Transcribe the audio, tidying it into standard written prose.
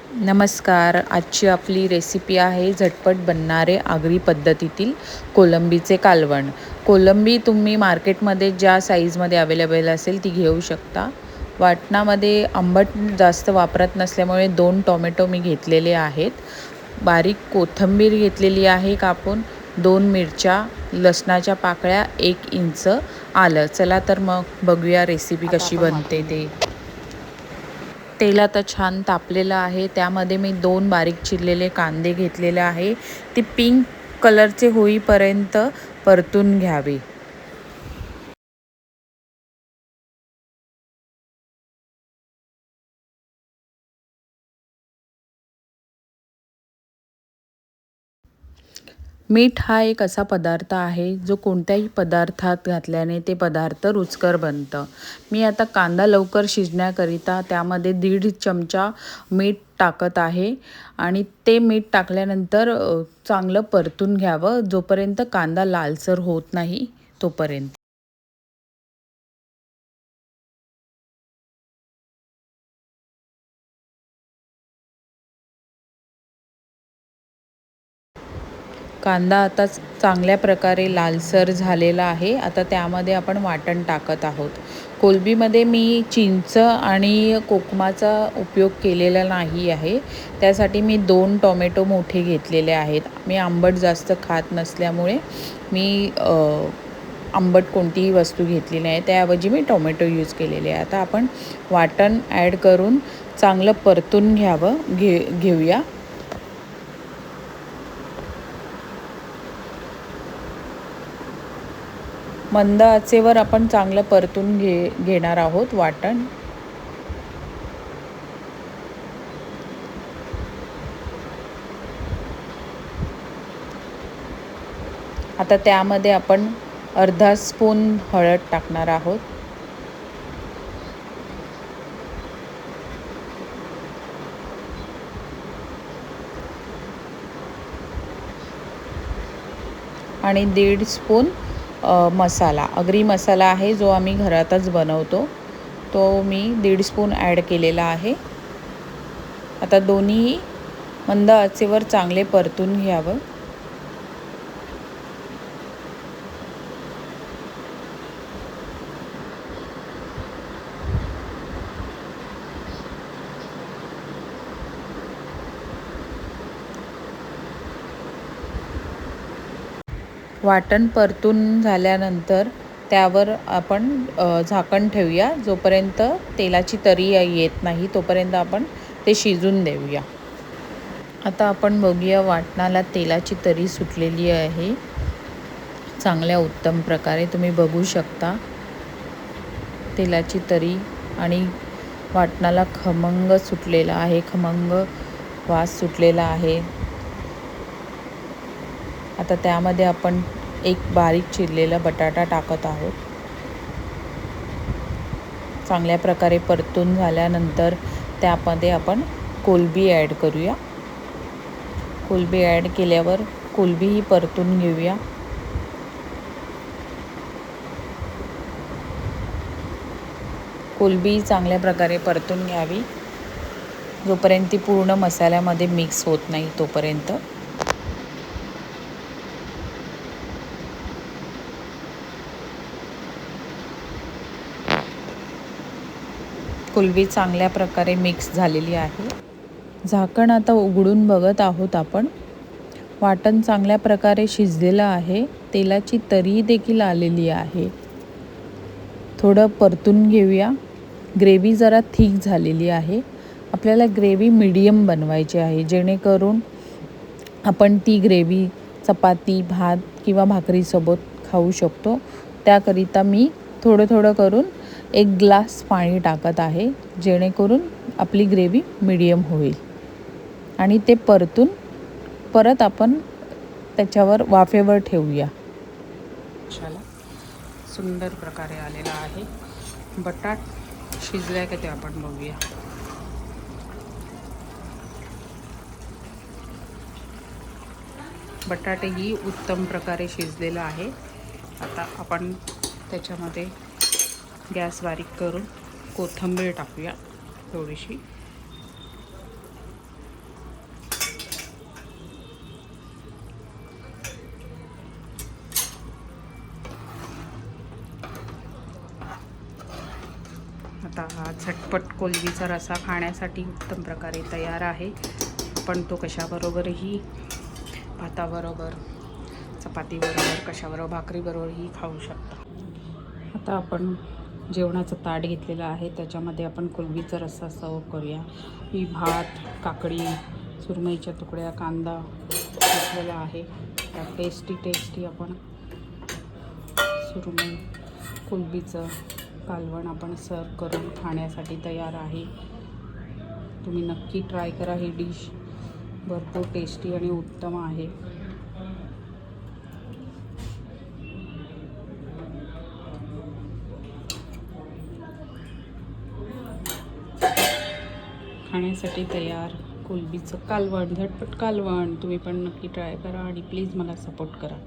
नमस्कार. आजची आपली रेसिपी आहे झटपट बनणारे आगरी पद्धतीतील कोलंबीचे कालवण. कोलंबी तुम्ही मार्केटमध्ये ज्या साईजमध्ये अवेलेबल असेल ती घेऊ शकता. वाटणामध्ये आंबट जास्त वापरत नसल्यामुळे 2 टोमॅटो मी घेतलेले आहेत. बारीक कोथिंबीर घेतलेली आहे कापून, 2 मिरच्या, लसणाच्या पाकळ्या, 1 इंच आलं. चला तर मग बघूया रेसिपी कशी बनते ते. तेल आता छान तापलेलं आहे. त्यामध्ये मी 2 बारीक चिरलेले कांदे घेतलेले आहे. ते पिंक कलरचे होईपर्यंत परतून घ्यावे. मीठ हा एक असा पदार्थ आहे जो कोणत्याही पदार्थात घातल्याने ते पदार्थ रुचकर बनतं. मी आता कांदा लवकर शिजण्याकरिता त्यामध्ये 1.5 चमचा मीठ टाकत आहे आणि ते मीठ टाकल्यानंतर चांगलं परतून घ्यावं जोपर्यंत कांदा लालसर होत नाही तोपर्यंत. कांदा आता चांगल्या प्रकारे लालसर झालेला आहे. आता त्यामध्ये आपण वाटण टाकत आहोत. कोलंबीमध्ये मी चिंच आणि कोकमाचा उपयोग केलेला नाही आहे. त्यासाठी मी 2 टोमॅटो मोठे घेतलेले आहेत. मी आंबट जास्त खात नसल्यामुळे मी आंबट कोणतीही वस्तू घेतली नाही. त्याऐवजी मी टोमॅटो यूज केलेले आहे. आता आपण वाटण ॲड करून चांगलं परतून घेऊया. मंद आचेवर आपण चांगलं परतून घेणार आहोत वाटण. आता त्यामध्ये आपण अर्धा स्पून हळद टाकणार आहोत. आणि 1.5 स्पून मसाला, आगरी मसाला आहे जो आम्ही घरातच बनवतो. तो मी 1.5 स्पून ॲड केलेला आहे. आता दोन्ही मंद आचेवर चांगले परतून घ्यावं. वाटण परतून झाल्यानंतर त्यावर आपण झाकण ठेवूया. जोपर्यंत तेलाची तरी येत नाही तोपर्यंत आपण ते शिजून देऊया. आता आपण बघूया वाटणाला तेलाची तरी सुटलेली आहे चांगल्या उत्तम प्रकारे. तुम्ही बघू शकता तेलाची तरी आणि वाटणाला खमंग सुटलेला आहे, खमंग वास सुटलेला आहे. आता त्यामध्ये आपण एक बारीक चिरलेला बटाटा टाकत आहोत. चांगल्या प्रकारे परतून झाल्यानंतर त्यामध्ये आपण कोलंबी ॲड करूया. कोलंबी ॲड केल्यावर कोलंबीही परतून घेऊया. कोलंबी चांगल्या प्रकारे परतून घ्यावी जोपर्यंत ती पूर्ण मसाल्यामध्ये मिक्स होत नाही तोपर्यंत. कोलंबी चांगल्या प्रकारे मिक्स झालेली आहे. झाकण आता उघडून बघत आहोत आपण. वाटण चांगल्या प्रकारे शिजलेलं आहे. तेलाची तरी देखील आलेली आहे. थोडं परतून घेऊया. ग्रेव्ही जरा थिक झालेली आहे. आपल्याला ग्रेव्ही मीडियम बनवायची आहे जेणेकरून आपण ती ग्रेव्ही चपाती, भात किंवा भाकरीसोबत खाऊ शकतो. त्याकरिता मी थोडं थोडं करून 1 ग्लास पाणी टाकत आहे जेणेकरून आपली ग्रेव्ही मीडियम होईल. आणि ते परत आपण त्याच्यावर वाफेवर ठेवूया. सुंदर प्रकारे आलेला आहे. बटाट शिजलाय का ते आपण बघूया. बटाटेही उत्तम प्रकारे शिजलेला आहे. आता आपण त्याच्यामध्ये गॅस बारीक करून कोथिंबीर टाकूया थोडीशी. आता हा झटपट कोलंबीचा रस्सा खाण्यासाठी उत्तम प्रकारे तयार आहे. पण तो कशाबरोबरही, भाताबरोबर, चपातीबरोबर, कशाबरोबर, भाकरीबरोबरही खाऊ शकता. आता आपण जेवणाचं ताट घेतलेलं आहे, त्याच्यामध्ये आपण कोलंबीचा रस्सा सर्व करूया. ही भात, काकडी, सुरमईच्या तुकड्या, कांदा घेतलेला आहे. त्या टेस्टी आपण सुरमई कोलंबीचं कालवण आपण सर्व करून खाण्यासाठी तयार आहे. तुम्ही नक्की ट्राय करा. ही डिश भरपूर टेस्टी आणि उत्तम आहे. खाण्यासाठी तयार कोलंबीचं कालवण, झटपट कालवण. तुम्ही पण नक्की ट्राय करा आणि प्लीज मला सपोर्ट करा.